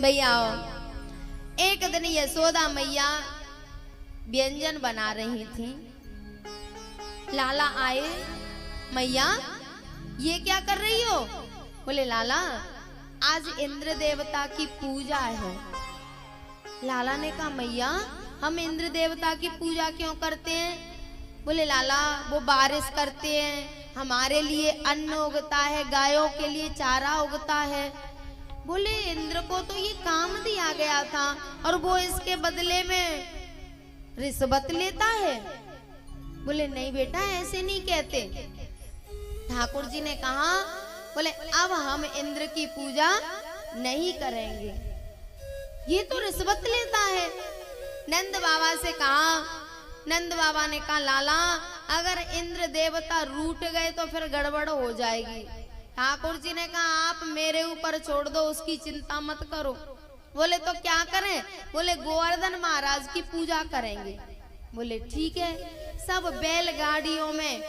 भैया एक दिन यशोदा मैया व्यंजन बना रही थी। लाला आए, मैया ये क्या कर रही हो? बोले लाला आज इंद्र देवता की पूजा है। लाला ने कहा मैया हम इंद्र देवता की पूजा क्यों करते हैं? बोले लाला वो बारिश करते हैं, हमारे लिए अन्न उगता है, गायों के लिए चारा उगता है। बोले इंद्र को तो ये काम दिया गया था और वो इसके बदले में रिश्वत लेता है। बोले नहीं बेटा ऐसे नहीं कहते। ठाकुर जी ने कहा बोले अब हम इंद्र की पूजा नहीं करेंगे, ये तो रिश्वत लेता है। नंद बाबा से कहा, नंद बाबा ने कहा लाला अगर इंद्र देवता रूठ गए तो फिर गड़बड़ हो जाएगी। ठाकुर जी ने कहा आप मेरे ऊपर छोड़ दो, उसकी चिंता मत करो। बोले तो क्या करें? बोले गोवर्धन महाराज की पूजा करेंगे। बोले ठीक है। सब बैलगाड़ियों में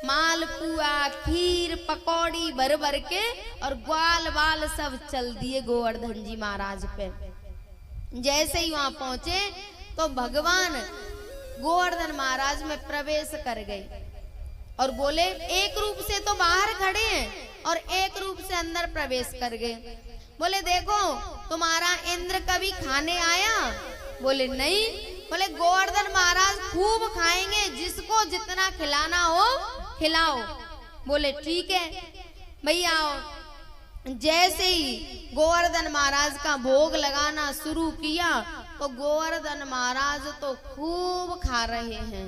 मालपुआ खीर पकौड़ी भर भर के और ग्वाल बाल सब चल दिए गोवर्धन जी महाराज पे। जैसे ही वहां पहुंचे तो भगवान गोवर्धन महाराज में प्रवेश कर गए और बोले एक रूप से तो बाहर खड़े हैं और एक रूप से अंदर प्रवेश कर गए। बोले देखो तुम्हारा इंद्र कभी खाने आया? बोले नहीं। बोले गोवर्धन महाराज खूब खाएंगे, जिसको जितना खिलाना हो खिलाओ। बोले ठीक है भैया। जैसे ही गोवर्धन महाराज का भोग लगाना शुरू किया तो गोवर्धन महाराज तो खूब खा रहे हैं।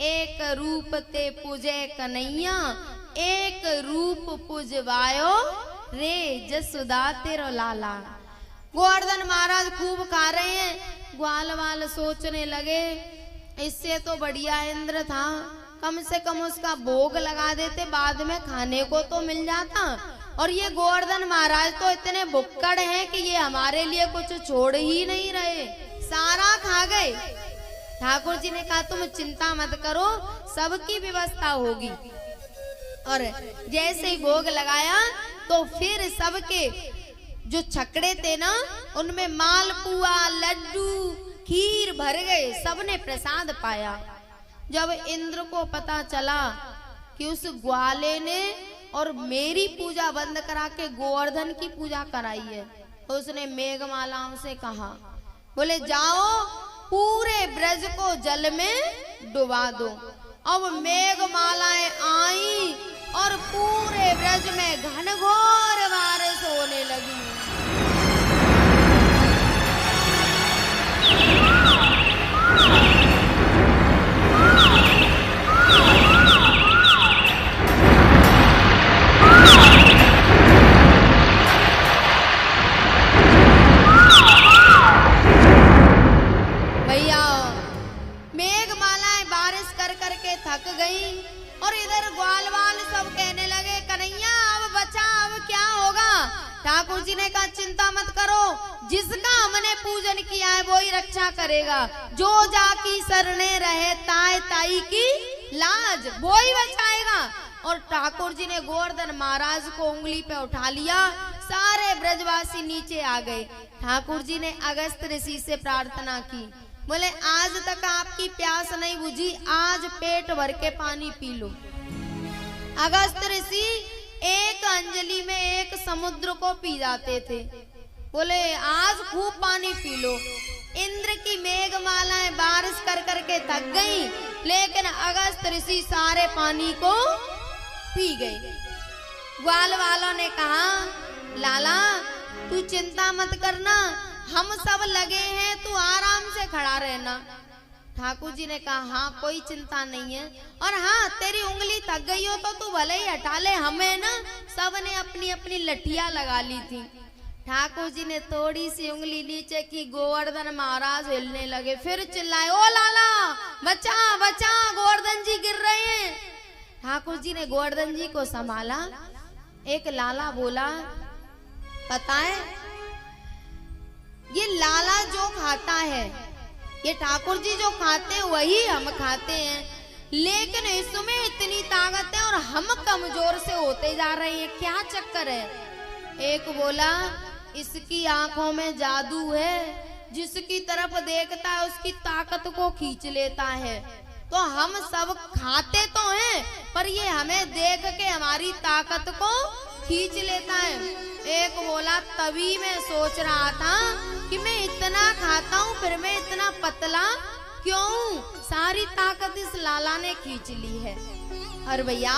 एक रूप ते पूजे कन्हैया, एक रूप पूजवायो रे जसुदा तेरो लाला। गोवर्धन महाराज खूब खा रहे हैं। ग्वाल वाल सोचने लगे इससे तो बढ़िया इंद्र था, कम से कम उसका भोग लगा देते, बाद में खाने को तो मिल जाता। और ये गोवर्धन महाराज तो इतने भुक्कड़ हैं कि ये हमारे लिए कुछ छोड़ ही नहीं रहे, सारा खा गए। ठाकुर जी ने कहा तुम चिंता मत करो, सबकी व्यवस्था होगी। और जैसे ही भोग लगाया तो फिर सबके जो छकड़े थे ना उनमें मालपुआ लड्डू खीर भर गए, सबने प्रसाद पाया। जब इंद्र को पता चला कि उस ग्वाले ने और मेरी पूजा बंद करा के गोवर्धन की पूजा कराई है, तो उसने मेघमालाओं से कहा बोले जाओ पूरे ब्रज को जल में डुबा दो। अब मेघमालाएं आई और पूरे ब्रज में घनघोर बारिश होने लगी। भैया मेघमालाएं बारिश कर करके थक गई और इधर ग्वाल वाल सब कहने लगे कन्हैया अब बचा, अब क्या होगा? ठाकुर जी ने कहा चिंता मत करो, जिसका हमने पूजन किया है वो ही रक्षा करेगा। जो जाकी शरणे रहे ताय ताई की लाज, वो ही बचाएगा। और ठाकुर जी ने गोवर्धन महाराज को उंगली पे उठा लिया, सारे ब्रजवासी नीचे आ गए। ठाकुर जी ने अगस्त ऋषि से प्रार्थना की, बोले आज तक आपकी प्यास नहीं बुझी, आज पेट भर के पानी पी लो। अगस्त ऋषि एक अंजलि में एक समुद्र को पी जाते थे। बोले आज खूब पानी पी लो। इंद्र की मेघमालाएं बारिश कर करके थक गई, लेकिन अगस्त ऋषि सारे पानी को पी गए। ग्वाल वालों ने कहा लाला तू चिंता मत करना, हम सब लगे हैं, तू आराम से खड़ा रहना। ठाकुर जी ने कहा हाँ कोई चिंता नहीं है, और हाँ तेरी उंगली थक गई हो तो तू भले ही हटा ले, हमें ना सब ने अपनी अपनी लठिया लगा ली थी। ठाकुर जी ने थोड़ी सी उंगली नीचे की, गोवर्धन महाराज हिलने लगे, फिर चिल्लाए ओ लाला बचा बचा, गोवर्धन जी गिर रहे हैं। ठाकुर जी ने गोवर्धन जी को संभाला। एक लाला बोला पता है ये लाला जो खाता है, ये ठाकुर जी जो खाते हैं वही हम खाते हैं, लेकिन इसमें इतनी ताकत है और हम कमजोर से होते जा रहे हैं, क्या चक्कर है? एक बोला इसकी आंखों में जादू है, जिसकी तरफ देखता है उसकी ताकत को खींच लेता है। तो हम सब खाते तो हैं, पर ये हमें देख के हमारी ताकत को खींच लेता है। एक बोला, तभी मैं सोच रहा था कि मैं इतना खाता हूँ फिर मैं इतना पतला क्यों? सारी ताकत इस लाला ने खींच ली है। और भैया,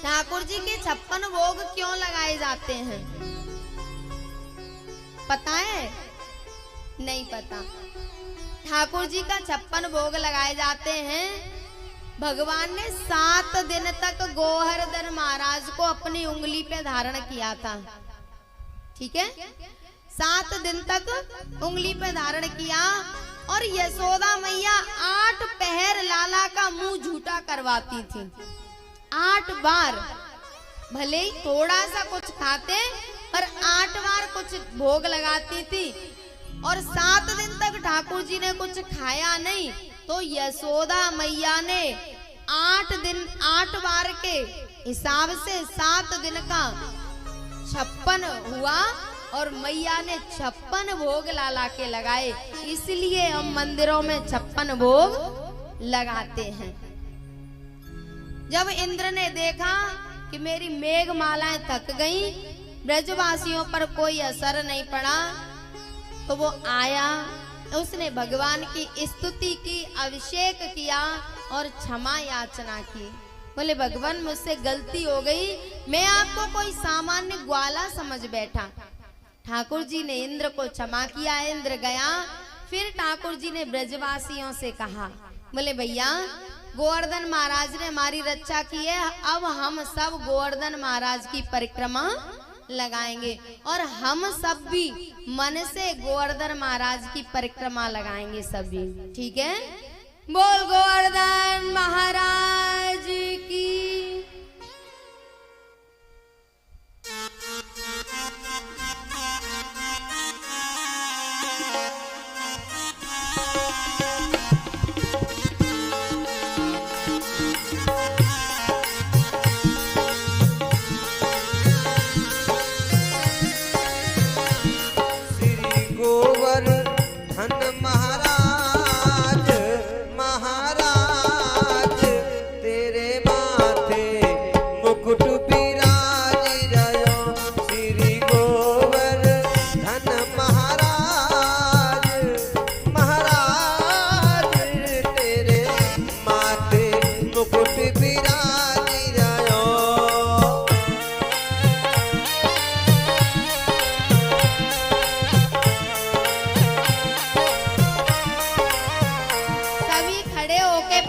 ठाकुर जी के 56 भोग क्यों लगाए जाते हैं? पता है? नहीं पता। ठाकुर जी का 56 भोग लगाए जाते हैं। भगवान ने 7 दिन तक गोवर्धन महाराज को अपनी उंगली पे धारण किया था। ठीक है, 7 दिन तक उंगली पे धारण किया। और यशोदा मैया 8 पहर लाला का मुंह झूठा करवाती थी। 8 बार, भले ही थोड़ा सा कुछ खाते पर 8 बार कुछ भोग लगाती थी। और 7 दिन तक ठाकुर जी ने कुछ खाया नहीं, तो यशोदा मैया ने 8 बार के हिसाब से 7 दिन का 56 हुआ और मैया ने 56 भोग लाला के लगाए। इसलिए हम मंदिरों में 56 भोग लगाते हैं। जब इंद्र ने देखा कि मेरी मेघ मालाएं थक गई, ब्रजवासियों पर कोई असर नहीं पड़ा, तो वो आया, उसने भगवान की स्तुति की, अभिषेक किया और क्षमा याचना की। बोले, भगवान मुझसे गलती हो गई, मैं आपको कोई सामान्य ग्वाला समझ बैठा। ठाकुर जी ने इंद्र को क्षमा किया। इंद्र गया, फिर ठाकुर जी ने ब्रजवासियों से कहा, बोले भैया, गोवर्धन महाराज ने हमारी रक्षा की है, अब हम सब गोवर्धन महाराज की परिक्रमा लगाएंगे और हम सब भी मन से गोवर्धन महाराज की परिक्रमा लगाएंगे सभी। ठीक है, बोल गोवर्धन महाराज की।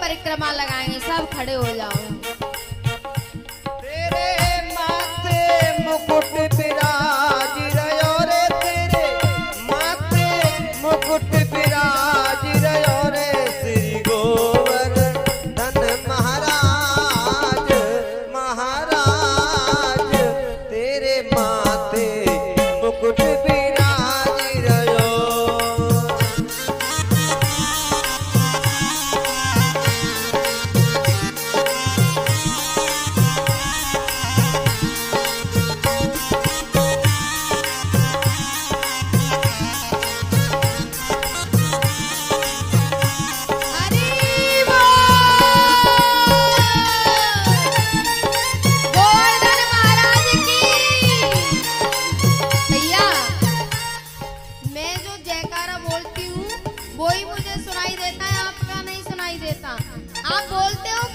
परिक्रमा लगाएंगे, सब खड़े हो जाओ। तेरे माथे मुकुट विराज रयो रे, तेरे माथे मुकुट विराज रयो रे, श्री गोवर्धन महाराज, महाराज तेरे माथे मुकुट विराज रयो। वही मुझे सुनाई देता है, आपका नहीं सुनाई देता। आप बोलते हो